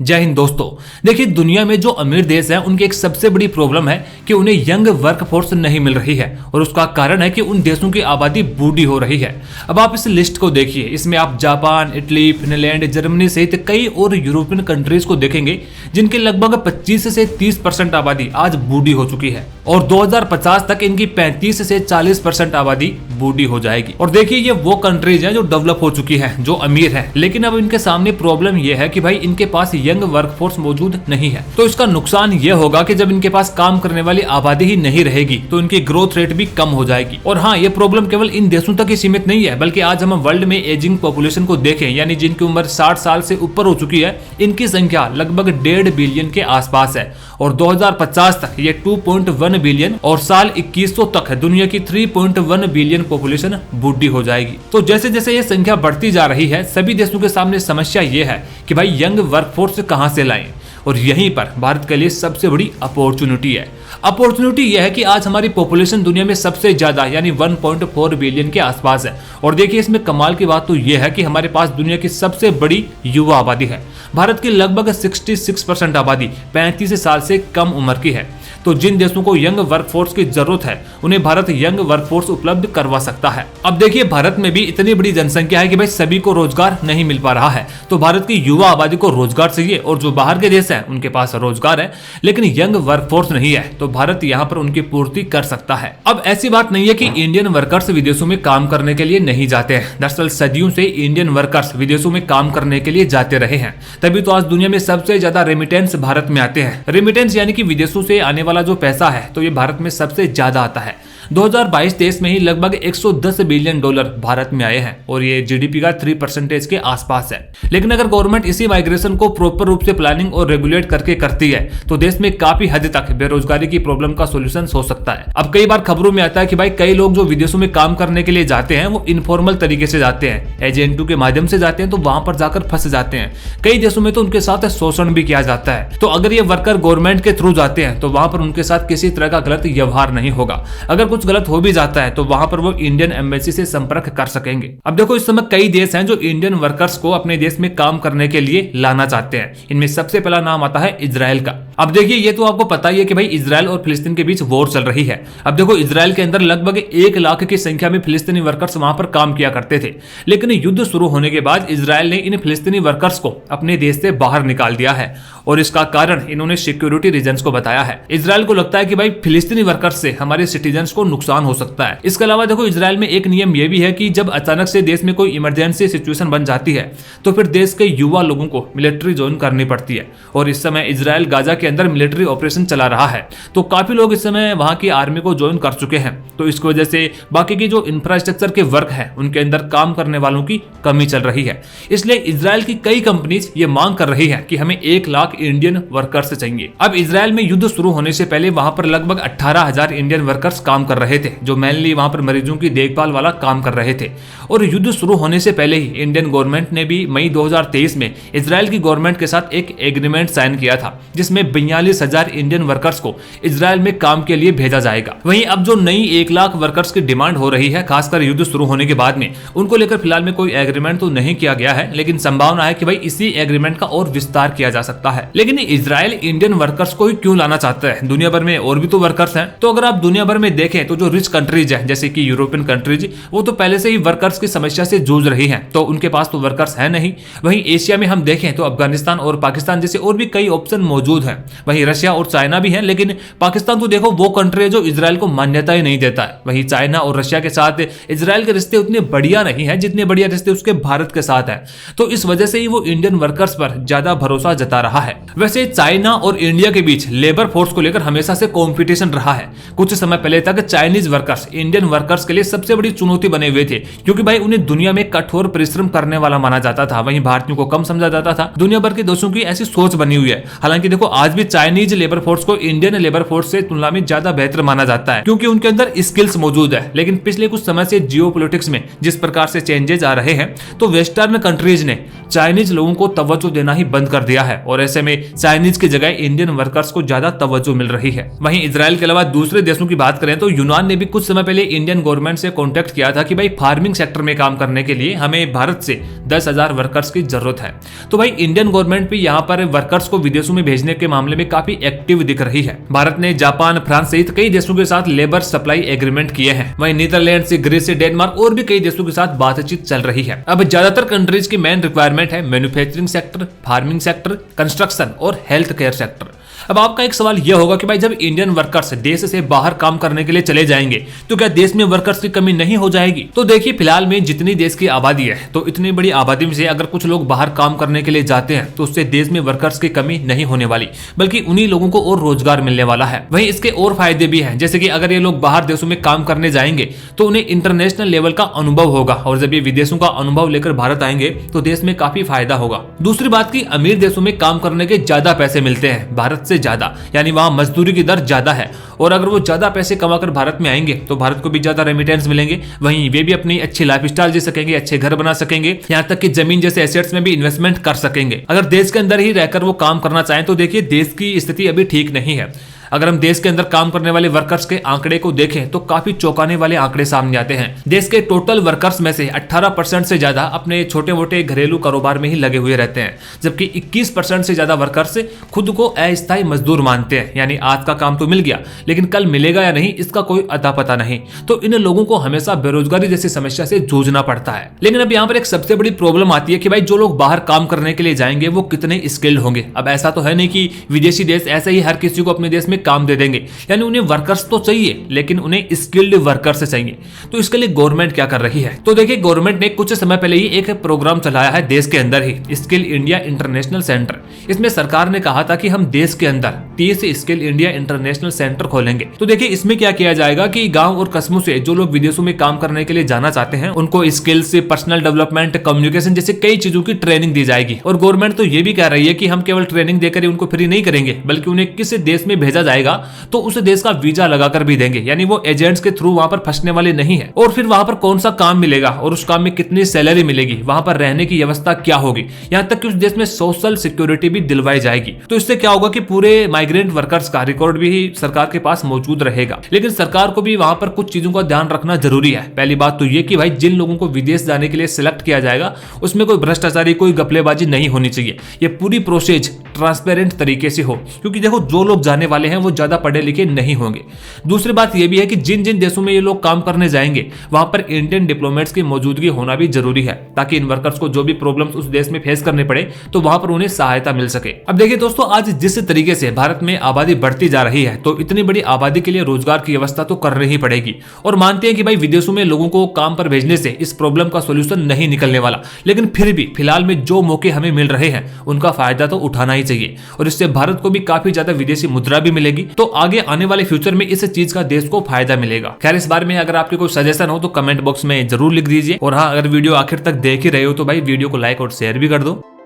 जय हिंद दोस्तों। देखिए, दुनिया में जो अमीर देश हैं उनकी एक सबसे बड़ी प्रॉब्लम है कि उन्हें यंग वर्कफोर्स नहीं मिल रही है और उसका कारण है कि उन देशों की आबादी बूढ़ी हो रही है। अब आप इस लिस्ट को देखिए, इसमें आप जापान, इटली, फिनलैंड, जर्मनी सहित कई और यूरोपियन कंट्रीज को देखेंगे जिनकी लगभग 25 से 30% आबादी आज बूढ़ी हो चुकी है और 2050 तक इनकी 35 से 40% आबादी बूढ़ी हो जाएगी। और देखिए, ये वो कंट्रीज हैं जो डेवलप हो चुकी हैं, जो अमीर हैं, लेकिन अब इनके सामने प्रॉब्लम ये है कि भाई इनके पास यंग वर्कफोर्स मौजूद नहीं है। तो इसका नुकसान ये होगा कि जब इनके पास काम करने वाली आबादी ही नहीं रहेगी तो इनकी ग्रोथ रेट भी कम हो जाएगी। और हाँ, ये प्रॉब्लम केवल इन देशों तक ही सीमित नहीं है, बल्कि आज हम वर्ल्ड में एजिंग पॉपुलेशन को देखें, यानी जिनकी उम्र 60 साल से ऊपर हो चुकी है, इनकी संख्या लगभग 1.5 बिलियन के आसपास है और 2050 तक ये 2.1 बिलियन और साल 2100 तक दुनिया की 3.1 बिलियन पॉपुलेशन बूढ़ी हो जाएगी। तो जैसे जैसे ये संख्या बढ़ती जा रही है, सभी देशों के सामने समस्या ये है कि भाई यंग वर्कफोर्स कहां से लाएं, और यहीं पर भारत के लिए सबसे बड़ी अपॉर्चुनिटी है। अपॉर्चुनिटी यह है कि आज हमारी पॉपुलेशन दुनिया में सबसे ज्यादा यानी 1.4 बिलियन के आसपास है। और देखिए, इसमें कमाल की बात तो यह है कि हमारे पास दुनिया की सबसे बड़ी युवा आबादी है। भारत की लगभग 66% आबादी 35 साल से कम उम्र की है। तो जिन देशों को यंग वर्कफोर्स की जरूरत है, उन्हें भारत यंग वर्कफोर्स उपलब्ध करवा सकता है। अब देखिए, भारत में भी इतनी बड़ी जनसंख्या है कि भाई सभी को रोजगार नहीं मिल पा रहा है। तो भारत की युवा आबादी को रोजगार चाहिए और जो बाहर के देश हैं उनके पास रोजगार है लेकिन यंग वर्कफोर्स नहीं है, तो भारत यहाँ पर उनकी पूर्ति कर सकता है। अब ऐसी बात नहीं है कि इंडियन वर्कर्स विदेशों में काम करने के लिए नहीं जाते हैं। दरअसल सदियों से इंडियन वर्कर्स विदेशों में काम करने के लिए जाते रहे हैं, तभी तो आज दुनिया में सबसे ज्यादा रेमिटेंस भारत में आते हैं। रेमिटेंस यानी कि विदेशों से आने वाला जो पैसा है, तो ये भारत में सबसे ज्यादा आता है। 2022-23 में ही लगभग 110 बिलियन डॉलर भारत में आए हैं और ये जीडीपी का 3% के आसपास है। लेकिन अगर गवर्नमेंट इसी माइग्रेशन को प्रॉपर रूप से प्लानिंग और रेगुलेट करके करती है तो देश में काफी हद तक बेरोजगारी की प्रॉब्लम का सोल्यूशन हो सकता है। अब कई बार खबरों में आता है कि भाई कई लोग जो विदेशों में काम करने के लिए जाते हैं वो इनफॉर्मल तरीके से जाते हैं, एजेंटों के माध्यम से जाते हैं, तो वहां पर जाकर फंस जाते हैं। कई देशों में तो उनके साथ शोषण भी किया जाता है। तो अगर ये वर्कर गवर्नमेंट के थ्रू जाते हैं तो वहां पर उनके साथ किसी तरह का गलत व्यवहार नहीं होगा। अगर कुछ गलत हो भी जाता है तो वहां पर वो इंडियन एम्बेसी से संपर्क कर सकेंगे। अब देखो, इस समय कई देश हैं जो इंडियन वर्कर्स को अपने देश में काम करने के लिए लाना चाहते हैं। इनमें सबसे पहला नाम आता है इजराइल का। अब देखिए, ये तो आपको पता ही है कि भाई इजराइल और फिलिस्तीन के बीच वॉर चल रही है। अब देखो, इजराइल के अंदर लगभग 1 लाख की संख्या में फिलिस्तीनी वर्कर्स वहां पर काम किया करते थे, लेकिन युद्ध शुरू होने के बाद इजराइल ने इन फिलिस्तीनी वर्कर्स को अपने देश से बाहर निकाल दिया है और इसका कारण इन्होंने सिक्योरिटी रीजंस को बताया है। इजराइल को लगता है कि भाई फिलिस्तीनी वर्कर्स से हमारे सिटीजन्स को नुकसान हो सकता है। इसके अलावा देखो, इजराइल में एक नियम यह भी है कि जब अचानक से देश में कोई इमरजेंसी सिचुएशन बन जाती है तो फिर देश के युवा लोगों को मिलिट्री ज्वाइन करनी पड़ती है। और इस समय इजराइल गाजा के अंदर मिलिट्री ऑपरेशन चला रहा है, तो काफी लोग इस समय वहां की आर्मी को ज्वाइन कर चुके हैं। तो इसकी वजह से बाकी की जो इंफ्रास्ट्रक्चर के वर्क है उनके अंदर काम करने वालों की कमी चल रही है। इसलिए इजराइल की कई कंपनीज ये मांग कर रही है कि हमें 1 लाख इंडियन वर्कर्स चाहिए। अब इजराइल में युद्ध शुरू होने से पहले वहां पर लगभग 18,000 इंडियन वर्कर्स काम कर रहे थे, जो मेनली वहां पर मरीजों की देखभाल वाला काम कर रहे थे। और युद्ध शुरू होने से पहले ही इंडियन गवर्नमेंट ने भी मई 2023 में इजराइल की गवर्नमेंट के साथ एक एग्रीमेंट साइन किया था, जिसमें 42,000 इंडियन वर्कर्स को इजराइल में काम के लिए भेजा जाएगा। वहीं अब जो नई 1 लाख वर्कर्स की डिमांड हो रही है, खासकर युद्ध शुरू होने के बाद में, उनको लेकर फिलहाल में कोई एग्रीमेंट तो नहीं किया गया है, लेकिन संभावना है कि भाई इसी एग्रीमेंट का और विस्तार किया जा सकता है। लेकिन इजराइल इंडियन वर्कर्स को ही क्यों लाना चाहता है? दुनिया भर में और भी तो वर्कर्स हैं। तो अगर आप दुनिया भर में देखें तो जो रिच कंट्रीज है, जैसे कि यूरोपियन कंट्रीज, वो तो पहले से ही वर्कर्स की समस्या से जूझ रही हैं, तो उनके पास तो वर्कर्स है नहीं। वहीं एशिया में हम देखें तो अफगानिस्तान और पाकिस्तान जैसे और भी कई ऑप्शन मौजूद हैं। वहीं रशिया और चाइना भी है, लेकिन पाकिस्तान तो देखो वो कंट्री है जो इजराइल को मान्यता ही नहीं देता है। वहीं चाइना और रशिया के साथ इजराइल के रिश्ते उतने बढ़िया नहीं है जितने बढ़िया रिश्ते उसके भारत के साथ है। तो इस वजह से ही वो इंडियन वर्कर्स पर ज्यादा भरोसा जता रहा है। वैसे चाइना और इंडिया के बीच लेबर फोर्स को लेकर हमेशा से कॉम्पिटिशन रहा है। कुछ समय पहले तक चाइनीज वर्कर्स इंडियन वर्कर्स के लिए सबसे बड़ी चुनौती बने हुए थे, क्योंकि भाई उन्हें दुनिया में कठोर परिश्रम करने वाला माना जाता था। वहीं भारतीयों को कम समझा जाता था। दुनिया भर के देशों की ऐसी सोच बनी हुई है। हालांकि देखो, आज भी चाइनीज लेबर फोर्स को इंडियन लेबर फोर्स से तुलना में ज्यादा बेहतर माना जाता है, क्योंकि उनके अंदर स्किल्स मौजूद है। लेकिन पिछले कुछ समय से जियोपॉलिटिक्स में जिस प्रकार से चेंजेस आ रहे हैं, तो वेस्टर्न कंट्रीज ने चाइनीज लोगों को तवज्जो देना ही बंद कर दिया है और ऐसे ऐसे में चाइनीज की जगह इंडियन वर्कर्स को ज्यादा तवज्जो मिल रही है। वहीं इजराइल के अलावा दूसरे देशों की बात करें तो यूनान ने भी कुछ समय पहले इंडियन गवर्नमेंट से कॉन्टेक्ट किया था कि भाई फार्मिंग सेक्टर में काम करने के लिए हमें भारत से 10,000 वर्कर्स की जरूरत है। तो भाई इंडियन गवर्नमेंट भी यहाँ पर वर्कर्स को विदेशों में भेजने के मामले में काफी एक्टिव दिख रही है। भारत ने जापान, फ्रांस सहित कई देशों के साथ लेबर सप्लाई एग्रीमेंट किए हैं। वहीं नीदरलैंड से, ग्रीस से, डेनमार्क और भी कई देशों के साथ बातचीत चल रही है। अब ज्यादातर कंट्रीज की मेन रिक्वायरमेंट है manufacturing sector, farming sector, construction और हेल्थ केयर सेक्टर। अब आपका एक सवाल यह होगा कि भाई जब इंडियन वर्कर्स देश से बाहर काम करने के लिए चले जाएंगे तो क्या देश में वर्कर्स की कमी नहीं हो जाएगी? तो देखिए, फिलहाल में जितनी देश की आबादी है तो इतनी बड़ी आबादी में से अगर कुछ लोग बाहर काम करने के लिए जाते हैं तो उससे देश में वर्कर्स की कमी नहीं होने वाली, बल्कि उन्हीं लोगों को और रोजगार मिलने वाला है। वहीं इसके और फायदे भी हैं, जैसे कि अगर ये लोग बाहर देशों में काम करने जाएंगे तो उन्हें इंटरनेशनल लेवल का अनुभव होगा, और जब ये विदेशों का अनुभव लेकर भारत आएंगे तो देश में काफी फायदा होगा। दूसरी बात की अमीर देशों में काम करने के ज्यादा पैसे मिलते हैं, भारत से ज्यादा, यानी वहां मजदूरी की दर ज्यादा है, और अगर वो ज्यादा पैसे कमाकर भारत में आएंगे तो भारत को भी ज्यादा रेमिटेंस मिलेंगे। वहीं वे भी अपनी अच्छी लाइफस्टाइल जी सकेंगे, अच्छे घर बना सकेंगे, यहाँ तक कि जमीन जैसे एसेट्स में भी इन्वेस्टमेंट कर सकेंगे। अगर देश के अंदर ही रहकर वो काम करना चाहें तो देखिए देश की स्थिति अभी ठीक नहीं है। अगर हम देश के अंदर काम करने वाले वर्कर्स के आंकड़े को देखें तो काफी चौंकाने वाले आंकड़े सामने आते हैं। देश के टोटल वर्कर्स में से 18% से ज्यादा अपने छोटे मोटे घरेलू कारोबार में ही लगे हुए रहते हैं, जबकि 21% से ज्यादा वर्कर्स खुद को अस्थायी मजदूर मानते हैं, यानी आज का काम तो मिल गया लेकिन कल मिलेगा या नहीं इसका कोई अता पता नहीं। तो इन लोगों को हमेशा बेरोजगारी जैसी समस्या से जूझना पड़ता है। लेकिन अब यहाँ पर एक सबसे बड़ी प्रॉब्लम आती है कि भाई जो लोग बाहर काम करने के लिए जाएंगे वो कितने स्किल्ड होंगे। अब ऐसा तो है नहीं कि विदेशी देश ऐसे ही हर किसी को अपने देश में काम दे देंगे, यानी उन्हें वर्कर्स तो चाहिए लेकिन उन्हें स्किल्ड वर्कर्स चाहिए। तो इसके लिए गवर्नमेंट क्या कर रही है? तो देखिए, गवर्नमेंट ने कुछ समय पहले ही एक प्रोग्राम चलाया है देश के अंदर ही, स्किल इंडिया इंटरनेशनल सेंटर। इसमें सरकार ने कहा था कि हम देश के अंदर 30 स्किल इंडिया इंटरनेशनल सेंटर खोलेंगे। तो देखिए, इसमें क्या किया जाएगा कि गांव और कस्बों से जो लोग विदेशों में काम करने के लिए जाना चाहते हैं उनको स्किल्स, पर्सनल डेवलपमेंट, कम्युनिकेशन जैसे कई चीजों की ट्रेनिंग दी जाएगी। और गवर्नमेंट तो ये भी कह रही है कि हम केवल ट्रेनिंग देकर ही उनको फ्री नहीं करेंगे, बल्कि उन्हें किस देश में भेजा जाएगा तो उस देश का वीजा लगाकर भी देंगे, यानी वो एजेंट्स के थ्रू वहां पर फंसने वाले नहीं है। और फिर वहां पर कौन सा काम मिलेगा और उस काम में कितनी सैलरी मिलेगी, वहां पर रहने की व्यवस्था क्या होगी, यहाँ तक कि उस देश में सोशल सिक्योरिटी भी दिलवाई जाएगी। तो इससे क्या होगा कि पूरे माइग्रेंट वर्कर्स का रिकॉर्ड भी सरकार के पास मौजूद रहेगा। लेकिन सरकार को भी वहां पर कुछ चीजों का ध्यान रखना जरूरी है। पहली बात तो ये कि भाई जिन लोगों को विदेश जाने के लिए सिलेक्ट किया जाएगा उसमें कोई भ्रष्टाचारी, कोई गपलेबाजी नहीं होनी चाहिए। ये पूरी प्रोसेस ट्रांसपेरेंट तरीके से हो, क्योंकि देखो जो लोग जाने वाले हैं वो ज्यादा पढ़े लिखे नहीं होंगे। दूसरी बात यह भी है कि जिन जिन देशों में ये लोग काम करने जाएंगे वहां पर इंडियन डिप्लोमेट्स की मौजूदगी होना भी जरूरी है, ताकि इन वर्कर्स को जो भी प्रॉब्लम्स उस देश में फेस करने पड़े तो वहां पर उन्हें सहायता मिल सके। अब देखिए दोस्तों, आज जिस तरीके से भारत में आबादी बढ़ती जा रही है तो इतनी बड़ी आबादी के लिए रोजगार की व्यवस्था तो करनी ही पड़ेगी। और मानते हैं कि भाई विदेशों में लोगों को काम पर भेजने से इस प्रॉब्लम का सोल्यूशन नहीं निकलने वाला, लेकिन फिर भी फिलहाल में जो मौके हमें मिल रहे हैं उनका फायदा तो उठाना ही चाहिए। और इससे भारत को भी काफी ज्यादा विदेशी मुद्रा भी मिलेगी, तो आगे आने वाले फ्यूचर में इस चीज का देश को फायदा मिलेगा। खैर, इस बारे में अगर आपके कोई सजेशन हो तो कमेंट बॉक्स में जरूर लिख दीजिए। और हाँ, अगर वीडियो आखिर तक देख ही रहे हो तो भाई वीडियो को लाइक और शेयर भी कर दो।